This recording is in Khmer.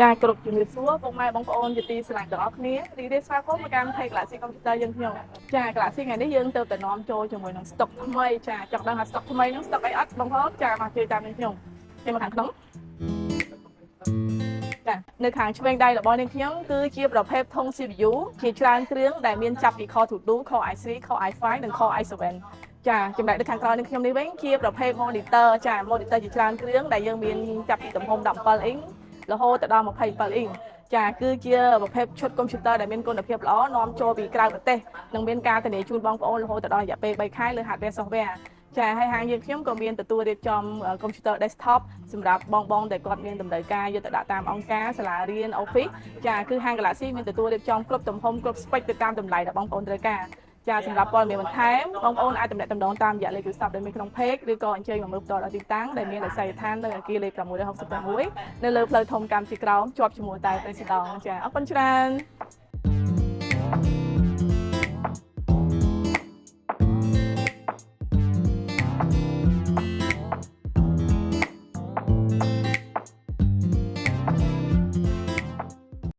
ចាគ្រប់ជំរាបសួរបងម៉ែបងប្អូនជាទីស្រឡាញ់ទាំងអស់គ្នារីករាយស្វាគមន៍មកកាន់ Page Galaxy Computer យើងខ្ញុំចា Galaxy ថ្ងៃនេះយើងទៅតែនាំចូលជាមួយនឹង stock ថ្មីចាចង់ដឹងថា stock ថ្មីហ្នឹង stock អីអត់បងប្អូនចាមកជួយតាមនាងខ្ញុំមកខាងក្នុងចានៅខាងឆ្វេងដៃរបស់នាងខ្ញុំគឺជាប្រភេទធុង CPU ជាច្រើនគ្រឿងដែលមានចាប់ពី Core 2 Core i3 Core i5 និង Core i7 ចាចំណែកនៅខាងក្រោយនាងខ្ញុំនេះវិញជាប្រភេទ monitor ចា monitor ជាច្រើនគ្រឿងដែលយើងមានចាប់ពីទំហំ17 អ៊ីងរហូតដល់27 អ៊ីងចាគឺជាប្រភេទឈុតកុំព្យូទ័រដែលមានគុណភាពល្អនាំចូលពីក្រៅប្រទេសនិងមានការធានាជូនបងប្អូនរហូតដល់រយៈពេល3ខែលើ hardware software ចាហើយហាងយើងខ្ញុំក៏មានទទួលរៀបចំកុំព្យូទ័រ desktop សម្រាប់បងដែលគាត់មានតម្រូវការយកទៅដាក់តាមអង្គការសាលារៀន office ចាគឺហាង Galaxy មានទទួលរៀបចំគ្រប់ទំហំគ្រប់ spec ទៅតាមតម្លៃដែលបងប្អូនត្រូវការចាសម្រាប់ព័ត៌មានបន្ថែមបងប្អូនអាចទំនាក់ទំនងតាមរយៈលេខទូរស័ព្ទដែលមានក្នុង page ឬក៏អញ្ជើញមកមើលផ្ទាល់ដល់ទីតាំងដែលមានអាសយដ្ឋាននៅអគារលេខ666នៅលើផ្លូវធំកម្មជាក្រោមជាប់ជាមួយតែ President ចាអរគុណច្រើន